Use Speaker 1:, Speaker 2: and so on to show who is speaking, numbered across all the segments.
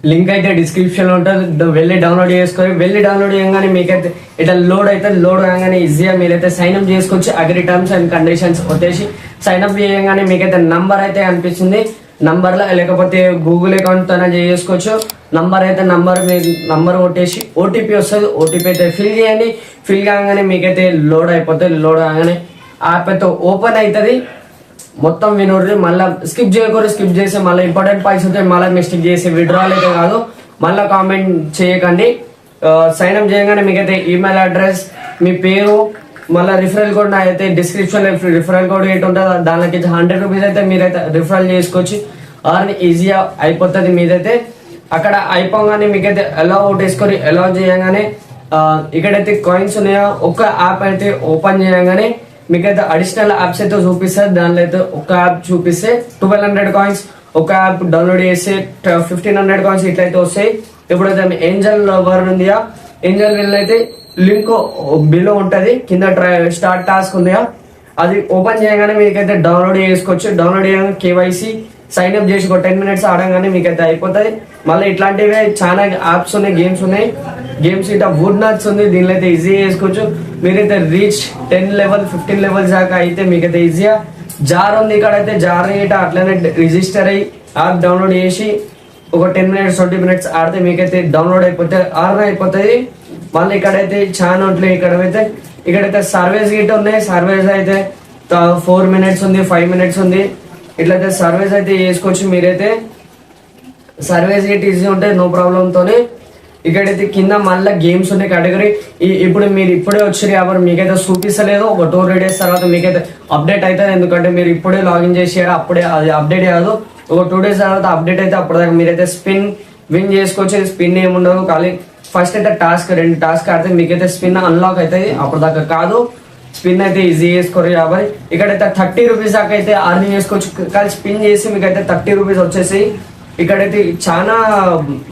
Speaker 1: Link అయితే description లో ఉంటుంది, వెళ్ళి డౌన్లోడ్ చేసుకొని వెళ్ళి డౌన్లోడ్ చేయగానే మీకైతే ఇట్లా లోడ్ అయితే లోడ్ కాగానే ఈజీగా మీరైతే సైన్ అప్ చేసుకోవచ్చు. అగ్రి టర్మ్స్ అండ్ కండిషన్స్ వచ్చేసి సైన్ అప్ చేయగానే మీకైతే నంబర్ అయితే అనిపిస్తుంది. నంబర్ లో లేకపోతే గూగుల్ అకౌంట్ తో చేసుకోవచ్చు. నంబర్ కొట్టేసి ఓటీపీ వస్తుంది. ఓటీపీ అయితే ఫిల్ చేయండి. ఫిల్ కాగానే మీకైతే లోడ్ అయిపోతుంది. లోడ్ కాగానే యాప్ అయితే ఓపెన్ అవుతుంది. మొత్తం వినోడ్రి, మళ్ళీ స్కిప్ చేయకూడదు. స్కిప్ చేసి మళ్ళీ ఇంపార్టెంట్ పాయింట్స్ ఉంటాయి, మళ్ళీ మిస్టేక్ చేసి విడ్రాల్ అయితే కాదు. మళ్ళీ కామెంట్ చేయకండి. సైన్ అప్ చేయగానే మీకైతే ఈమెయిల్ అడ్రస్, మీ పేరు, మళ్ళీ రిఫరల్ కోడ్ అయితే డిస్క్రిప్షన్ లో రిఫరల్ కోడ్ ఏంటి ఉంటుందో దానికి 100 రూపీస్ అయితే మీరైతే రిఫరల్ చేసుకోవచ్చు. ఆర్ ఈజీగా అయిపోతుంది మీదైతే. అక్కడ అయిపోగానే మీకైతే ఎలా ఓటేసుకొని ఎలా చేయగానే ఇక్కడైతే కాయిన్స్ ఉన్నాయో ఒక యాప్ అయితే ఓపెన్ చేయగానే మీకైతే అడిషనల్ యాప్స్ అయితే చూపిస్తారు. దానిలో అయితే ఒక యాప్ చూపిస్తే 1200 కాయిన్స్, ఒక యాప్ డౌన్లోడ్ చేస్తే 1500 కాయిన్స్ ఇట్లయితే వస్తాయి. ఇప్పుడైతే ఏంజల్ వర్ ఉందియా, ఏంజల్ వెళ్ళి అయితే లింక్ బిలో ఉంటది, కింద స్టార్ట్ టాస్క్ ఉందియా, అది ఓపెన్ చేయగానే మీకైతే డౌన్లోడ్ చేసుకోవచ్చు. డౌన్లోడ్ చేయగానే కేవైసీ సైన్ అప్ చేసి ఒక 10 మినిట్స్ ఆడగానే మీకైతే అయిపోతుంది. మళ్ళీ ఇట్లాంటివి చాలా యాప్స్ ఉన్నాయి, గేమ్స్ ఉన్నాయి. గేమ్స్ ఇట్లా వుడ్ నట్స్ ఉంది, దీనిలో అయితే ఈజీగా చేసుకోవచ్చు. మీరైతే రీచ్ 10 లెవెల్ 15 లెవెల్స్ దాకా అయితే మీకైతే ఈజీగా. జార్ ఉంది, ఇక్కడ అయితే జార్ ఇట అట్లనే రిజిస్టర్ అయ్యి యాప్ డౌన్లోడ్ చేసి ఒక 10 మినిట్స్ 20 మినిట్స్ ఆడితే మీకైతే డౌన్లోడ్ అయిపోతుంది. మళ్ళీ ఇక్కడైతే చాలా ఉంటాయి. ఇక్కడైతే సర్వేస్ గిట్ ఉన్నాయి. సర్వేస్ అయితే 4 మినిట్స్ ఉంది, 5 మినిట్స్ ఉంది. ఇట్లయితే సర్వేస్ అయితే చేసుకోవచ్చు. మీరైతే సర్వేస్ గిట్ ఈజీ ఉంటాయి, నో ప్రాబ్లమ్ తోనే. ఇక్కడైతే కింద మళ్ళీ గేమ్స్ ఉన్నాయి కేటగిరీ. ఇప్పుడు మీరు ఇప్పుడే వచ్చారు కాబట్టి మీకైతే చూపిస్తలేదు. ఒక 2-3 డేస్ తర్వాత మీకైతే అప్డేట్ అవుతుంది. ఎందుకంటే మీరు ఇప్పుడే లాగిన్ చేసారు, అప్పుడే అది అప్డేట్ కాదు. ఒక 2 డేస్ తర్వాత అప్డేట్ అయితే అప్పటిదాకా మీరైతే స్పిన్ విన్ చేసుకోవచ్చు. స్పిన్ ఏముండదు, ఖాళీ ఫస్ట్ అయితే 2 టాస్క్ ఆడితే మీకైతే స్పిన్ అన్లాక్ అవుతుంది. అప్పటిదాకా కాదు, స్పిన్ అయితే ఈజీ చేసుకోరు కాబట్టి. ఇక్కడైతే 30 రూపీస్ దాకా అయితే అర్నింగ్ చేసుకోవచ్చు. కానీ స్పిన్ చేసి మీకైతే 30 రూపీస్ వచ్చేసి. ఇక్కడైతే చాలా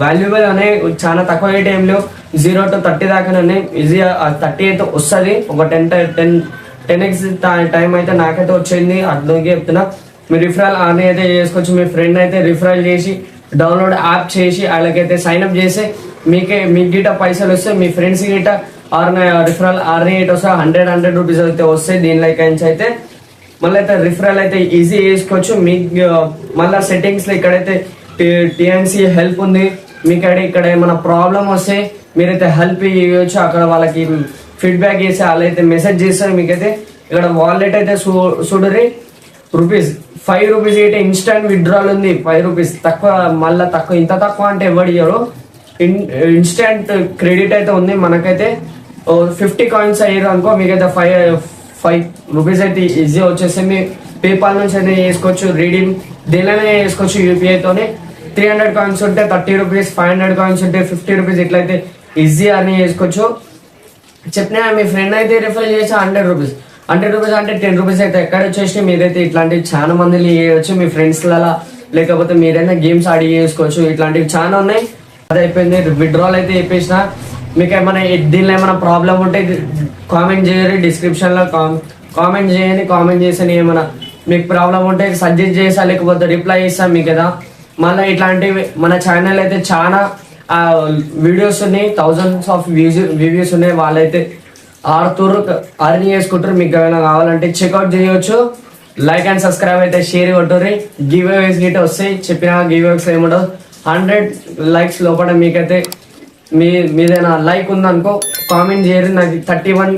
Speaker 1: వాల్యుబుల్ ఉన్నాయి, చాలా తక్కువ రేట్ ఏం లేవు. 0 to 30 దాకానే ఉన్నాయి. ఈజీగా 30 అయితే వస్తుంది. ఒక 10x టైం అయితే నాకైతే వచ్చింది, అర్థంగా చెప్తున్నా. మీరు రిఫరల్ ఆన్ అయితే చేసుకోవచ్చు. మీ ఫ్రెండ్ అయితే రిఫరల్ చేసి డౌన్లోడ్ యాప్ చేసి వాళ్ళకైతే సైన్ అప్ చేసి మీకు గిట పైసలు వస్తాయి. మీ ఫ్రెండ్స్ గిట రిఫరల్ ఆర్ని వస్తాయి. 100 రూపీస్ అయితే వస్తాయి దీనిలో అయితే. మళ్ళీ అయితే రిఫరల్ అయితే ఈజీ చేసుకోవచ్చు. మీకు మళ్ళీ సెట్టింగ్స్ లో ఇక్కడైతే టిఎన్సి హెల్ప్ ఉంది. మీకు ఇక్కడ ఏమైనా ప్రాబ్లం వస్తే మీరైతే హెల్ప్ ఇవ్వచ్చు. అక్కడ వాళ్ళకి ఫీడ్బ్యాక్ చేసి వాళ్ళైతే మెసేజ్ చేస్తారు. మీకైతే ఇక్కడ వాలెట్ అయితే చూడరి ₹5 అయితే ఇన్స్టెంట్ విత్డ్రాల్ ఉంది. 5 రూపీస్ తక్కువ, మళ్ళీ తక్కువ, ఇంత తక్కువ అంటే ఎవరు ఇవ్వరు. ఇన్స్టెంట్ క్రెడిట్ అయితే ఉంది. మనకైతే 50 కాయిన్స్ అయ్యారు అనుకో, మీకైతే 5 రూపీస్ అయితే ఈజీ వచ్చేసి. మీ పేపాల్ నుంచి అయితే చేసుకోవచ్చు, రీడింగ్ దీనిలోనే చేసుకోవచ్చు యూపీఐతోనే. 300 కాయిన్స్ ఉంటే 30 రూపీస్, 500 కాయిన్స్ ఉంటే 50 రూపీస్, ఇట్లయితే ఈజీ అని చేసుకోవచ్చు. చెప్పినా మీ ఫ్రెండ్ అయితే రిఫర్ చేసి 100 రూపీస్ అంటే 10 రూపీస్ అయితే ఎక్కడ వచ్చేసి. మీరైతే ఇట్లాంటివి చాలా మంది చేయవచ్చు మీ ఫ్రెండ్స్ లా, లేకపోతే మీరైనా గేమ్స్ ఆడి చేసుకోవచ్చు. ఇట్లాంటివి చాలా ఉన్నాయి. అది అయిపోయింది, విత్డ్రాల్ అయితే చెప్పేసిన. మీకు ఏమైనా దీనిలో ఏమైనా ప్రాబ్లం ఉంటే కామెంట్ చేయండి, డిస్క్రిప్షన్ లో కామెంట్ చేయండి. కామెంట్ చేసి ఏమైనా మీకు ప్రాబ్లం ఉంటే సజెస్ట్ చేసా, లేకపోతే రిప్లై చేస్తా మీకు కదా. మళ్ళీ ఇట్లాంటివి మన ఛానల్ అయితే చాలా వీడియోస్ ఉన్నాయి, thousands ఆఫ్ వ్యూస్ ఉన్నాయి. వాళ్ళైతే అర్న్ చేసుకుంటారు. మీకు ఏమైనా కావాలంటే చెక్అవుట్ చేయవచ్చు. లైక్ అండ్ సబ్స్క్రైబ్ అయితే షేర్ కొట్టుర్రి. గివ్ అవేస్ గిట్ వస్తాయి. చెప్పిన గివ్ అవేస్ ఏముండదు. 100 లైక్స్ లోపల మీకైతే మీదైనా లైక్ ఉందనుకో కామెంట్ చేయరు. నాకు 31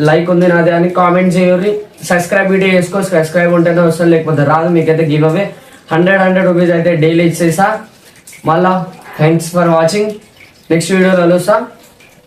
Speaker 1: లైక్ ఉంది నాది అని కామెంట్ చేయరు. సబ్స్క్రైబ్ వీడియో చేసుకో, సబ్స్క్రైబ్ ఉంటేనే వస్తుంది, లేకపోతే రాదు. మీకైతే గివ్ అవే 100 రూపీస్ అయితే డైలీ ఇచ్చేసా. మళ్ళా థ్యాంక్స్ ఫర్ వాచింగ్. నెక్స్ట్ వీడియోలో కలుస్తా.